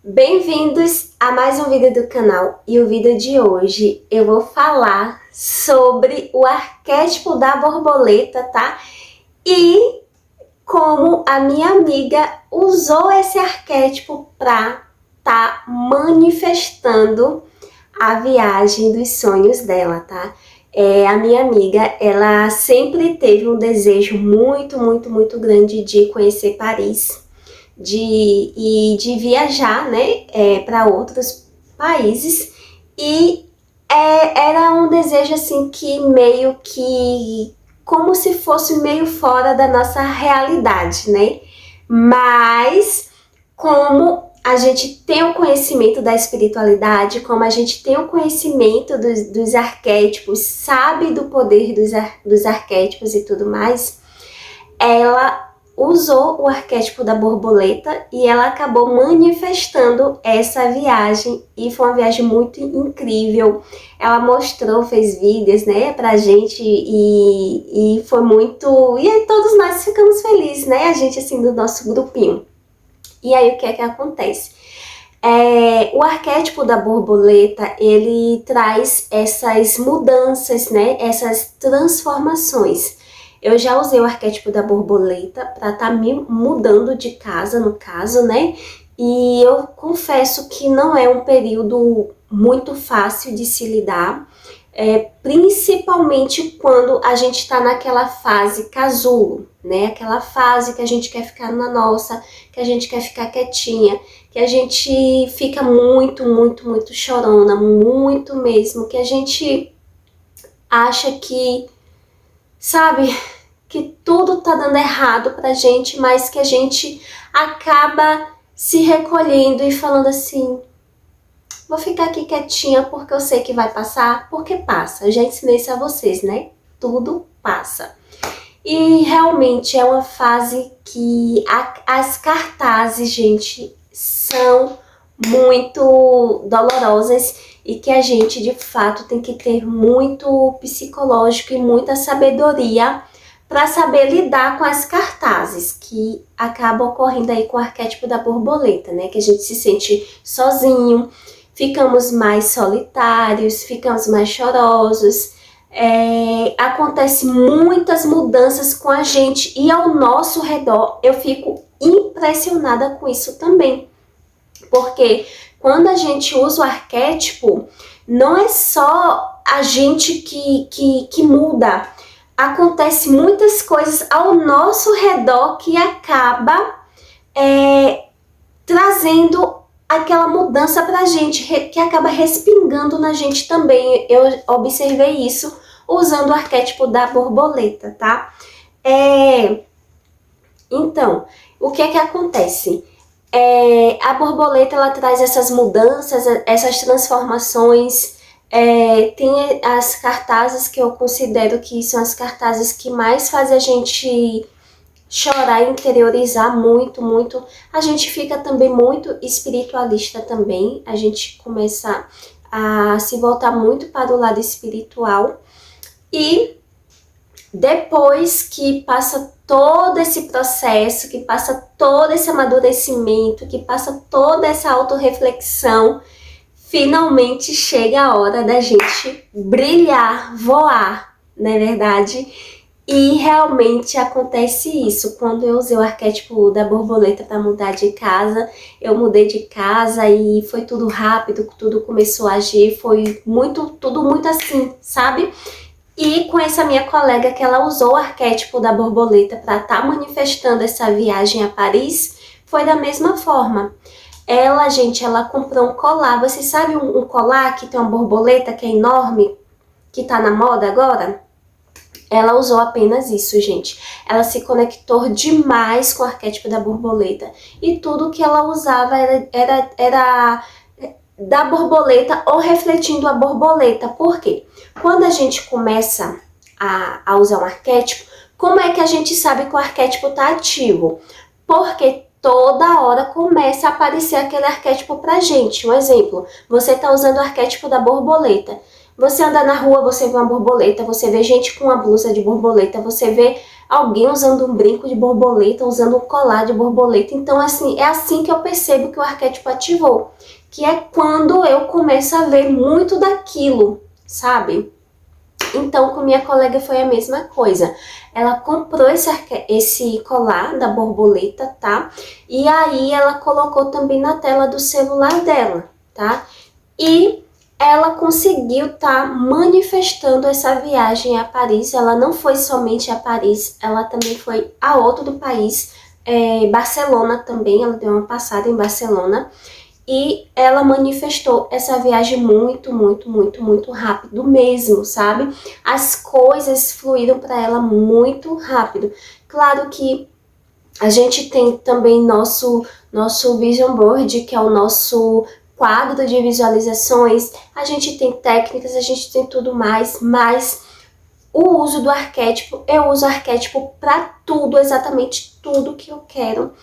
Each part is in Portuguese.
Bem-vindos a mais um vídeo do canal, e o vídeo de hoje eu vou falar sobre o arquétipo da borboleta, tá? E como a minha amiga usou esse arquétipo para tá manifestando a viagem dos sonhos dela, tá? A minha amiga, ela sempre teve um desejo muito grande de conhecer Paris, de viajar, né, para outros países, e era um desejo assim que meio que como se fosse meio fora da nossa realidade, né? Mas como a gente tem o conhecimento da espiritualidade, como a gente tem o conhecimento dos arquétipos, sabe do poder dos arquétipos e tudo mais, ela usou o arquétipo da borboleta e ela acabou manifestando essa viagem, e foi uma viagem muito incrível. Ela mostrou, fez vídeos, né, pra gente, e foi muito... E aí todos nós ficamos felizes, né, a gente assim do nosso grupinho. E aí o que é que acontece? O arquétipo da borboleta, ele traz essas mudanças, né, essas transformações. Eu já usei o arquétipo da borboleta para estar me mudando de casa, no caso, né? E eu confesso que não é um período muito fácil de se lidar, principalmente quando a gente está naquela fase casulo, né? Aquela fase que a gente quer ficar na nossa, que a gente quer ficar quietinha, que a gente fica muito chorona, muito mesmo, que a gente acha que, sabe, que tudo tá dando errado pra gente, mas que a gente acaba se recolhendo e falando assim: vou ficar aqui quietinha porque eu sei que vai passar, porque passa. Eu já ensinei isso a vocês, né? Tudo passa. E realmente é uma fase que as cartazes, gente, são muito dolorosas e que a gente de fato tem que ter muito psicológico e muita sabedoria para saber lidar com as cartazes que acabam ocorrendo aí com o arquétipo da borboleta, né? Que a gente se sente sozinho, ficamos mais solitários, ficamos mais chorosos. Acontece muitas mudanças com a gente e ao nosso redor. Eu fico impressionada com isso também, porque quando a gente usa o arquétipo, não é só a gente que muda, acontece muitas coisas ao nosso redor que acaba trazendo aquela mudança pra gente, que acaba respingando na gente também. Eu observei isso usando o arquétipo da borboleta, tá? Então, o que é que acontece? A borboleta, ela traz essas mudanças, essas transformações. Tem as cartazes que eu considero que são as cartazes que mais fazem a gente chorar e interiorizar muito. A gente fica também muito espiritualista também, a gente começa a se voltar muito para o lado espiritual. E depois que passa todo esse processo, que passa todo esse amadurecimento, que passa toda essa autorreflexão, finalmente chega a hora da gente brilhar, voar, não é verdade? E realmente acontece isso. Quando eu usei o arquétipo da borboleta para mudar de casa, eu mudei de casa e foi tudo rápido, tudo começou a agir, foi tudo muito assim, sabe? E com essa minha colega, que ela usou o arquétipo da borboleta para estar manifestando essa viagem a Paris, foi da mesma forma. Ela, gente, ela comprou um colar. Você sabe um colar que tem uma borboleta que é enorme, que tá na moda agora? Ela usou apenas isso, gente. Ela se conectou demais com o arquétipo da borboleta. E tudo que ela usava era da borboleta ou refletindo a borboleta. Por quê? Quando a gente começa a usar um arquétipo, como é que a gente sabe que o arquétipo está ativo? Porque toda hora começa a aparecer aquele arquétipo pra gente. Um exemplo, você está usando o arquétipo da borboleta. Você anda na rua, você vê uma borboleta, você vê gente com uma blusa de borboleta, você vê alguém usando um brinco de borboleta, usando um colar de borboleta. Então, assim, é assim que eu percebo que o arquétipo ativou, que é quando eu começo a ver muito daquilo, sabe? Então, com minha colega foi a mesma coisa. Ela comprou esse colar da borboleta, tá? E aí ela colocou também na tela do celular dela, tá? E ela conseguiu tá manifestando essa viagem a Paris. Ela não foi somente a Paris, ela também foi a outro país, Barcelona também. Ela deu uma passada em Barcelona. E ela manifestou essa viagem muito, muito, muito, muito rápido mesmo, sabe? As coisas fluíram para ela muito rápido. Claro que a gente tem também nosso Vision Board, que é o nosso quadro de visualizações. A gente tem técnicas, a gente tem tudo mais, mas o uso do arquétipo, eu uso arquétipo para tudo, exatamente tudo que eu quero.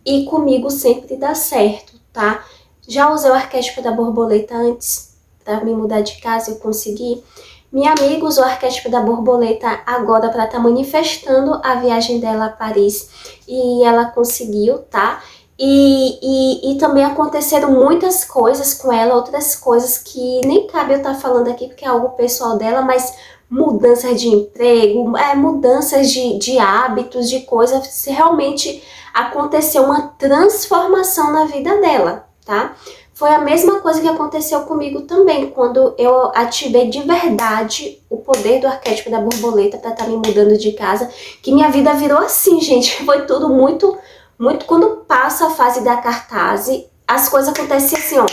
E comigo sempre dá certo, tá? Já usei o arquétipo da borboleta antes, para me mudar de casa, eu consegui. Minha amiga usou o arquétipo da borboleta agora para estar manifestando a viagem dela a Paris. E ela conseguiu, tá? E também aconteceram muitas coisas com ela, outras coisas que nem cabe eu estar falando aqui, porque é algo pessoal dela, mas mudanças de emprego, mudanças de hábitos, de coisas, se realmente aconteceu uma transformação na vida dela, tá? Foi a mesma coisa que aconteceu comigo também, quando eu ativei de verdade o poder do arquétipo da borboleta para estar me mudando de casa, que minha vida virou assim, gente. Foi tudo muito, muito... Quando passa a fase da cartaz, as coisas acontecem assim, ó,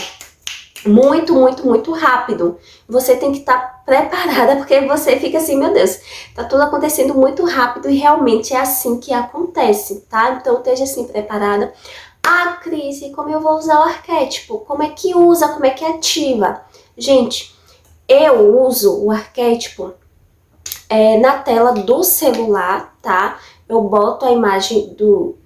muito, muito, muito rápido. Você tem que estar preparada, porque você fica assim, meu Deus, tá tudo acontecendo muito rápido e realmente é assim que acontece, tá? Então esteja assim preparada. Ah, Cris, como eu vou usar o arquétipo? Como é que usa? Como é que ativa? Gente, eu uso o arquétipo na tela do celular, tá? Eu boto a imagem do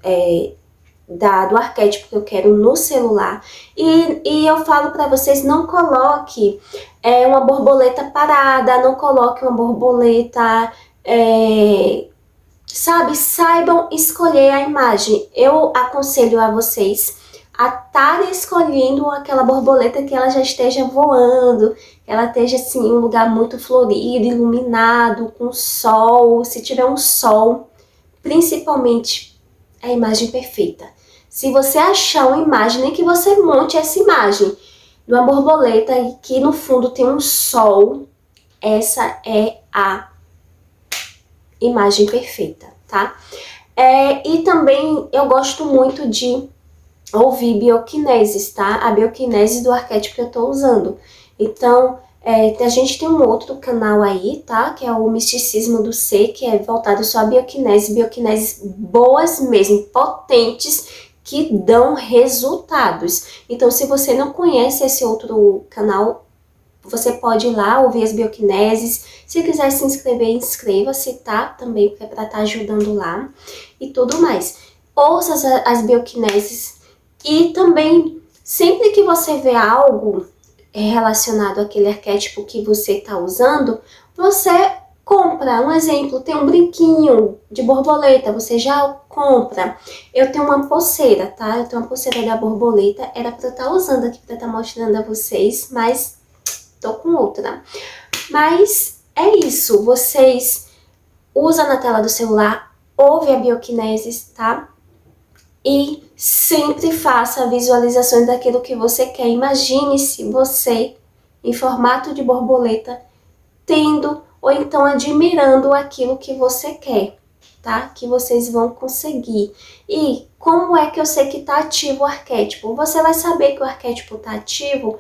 arquétipo que eu quero no celular e eu falo para vocês, não coloque uma borboleta parada, não coloque uma borboleta... sabe, saibam escolher a imagem. Eu aconselho a vocês a estarem escolhendo aquela borboleta que ela já esteja voando, que ela esteja assim em um lugar muito florido, iluminado, com sol. Se tiver um sol, principalmente, é a imagem perfeita. Se você achar uma imagem, nem que você monte essa imagem de uma borboleta e que no fundo tem um sol, essa é a imagem perfeita, tá? E também eu gosto muito de ouvir bioquineses, tá? A bioquinese do arquétipo que eu tô usando. Então, a gente tem um outro canal aí, tá? Que é o Misticismo do Ser, que é voltado só a bioquineses boas mesmo, potentes, que dão resultados. Então, se você não conhece esse outro canal, você pode ir lá ouvir as bioquineses. Se quiser se inscrever, inscreva-se, tá? Também, porque é pra estar ajudando lá e tudo mais. Ouça as bioquineses e também, sempre que você vê algo relacionado àquele arquétipo que você tá usando, você compra. Um exemplo, tem um brinquinho de borboleta, você já compra. Eu tenho uma pulseira, tá? Eu tenho uma pulseira da borboleta, era pra eu estar usando aqui, pra estar mostrando a vocês, mas tô com outra. Mas é isso, vocês usam na tela do celular, ouve a bioquineses, tá? E sempre faça visualizações daquilo que você quer. Imagine-se você em formato de borboleta, tendo ou então admirando aquilo que você quer, tá? Que vocês vão conseguir. E como é que eu sei que tá ativo o arquétipo? Você vai saber que o arquétipo tá ativo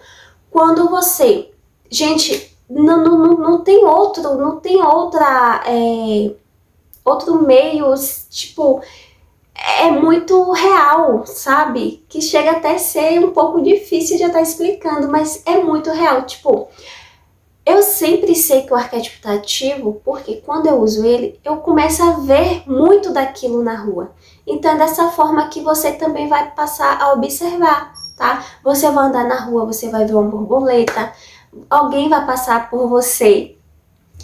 quando você... Gente, não tem outro meio, tipo, é muito real, sabe? Que chega até a ser um pouco difícil de eu estar explicando, mas é muito real. Tipo, eu sempre sei que o arquétipo tá ativo, porque quando eu uso ele, eu começo a ver muito daquilo na rua. Então, é dessa forma que você também vai passar a observar, tá? Você vai andar na rua, você vai ver uma borboleta, alguém vai passar por você,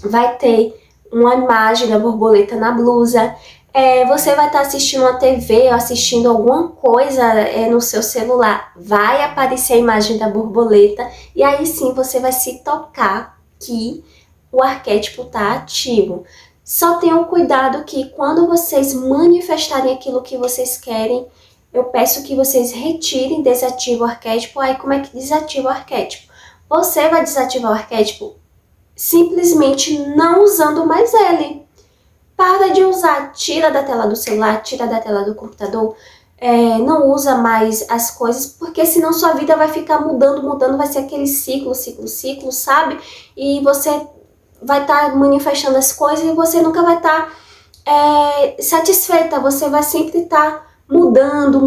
vai ter uma imagem da borboleta na blusa, você vai estar assistindo uma TV ou assistindo alguma coisa no seu celular, vai aparecer a imagem da borboleta e aí sim você vai se tocar que o arquétipo está ativo. Só tenham cuidado que quando vocês manifestarem aquilo que vocês querem, eu peço que vocês retirem, desativem o arquétipo. Aí como é que desativa o arquétipo? Você vai desativar o arquétipo simplesmente não usando mais ele. Para de usar, tira da tela do celular, tira da tela do computador, não usa mais as coisas, porque senão sua vida vai ficar mudando, vai ser aquele ciclo, sabe? E você vai estar manifestando as coisas e você nunca vai estar satisfeita, você vai sempre estar mudando,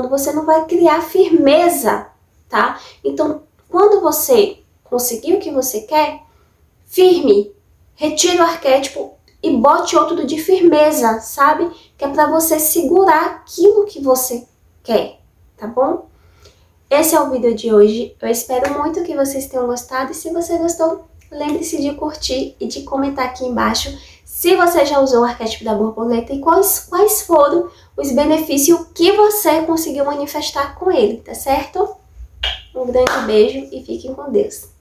você não vai criar firmeza, tá? Então, quando você conseguir o que você quer, firme, retire o arquétipo e bote outro de firmeza, sabe? Que é para você segurar aquilo que você quer, tá bom? Esse é o vídeo de hoje. Eu espero muito que vocês tenham gostado e se você gostou, lembre-se de curtir e de comentar aqui embaixo se você já usou o arquétipo da borboleta e quais foram os benefícios que você conseguiu manifestar com ele, tá certo? Um grande beijo e fiquem com Deus.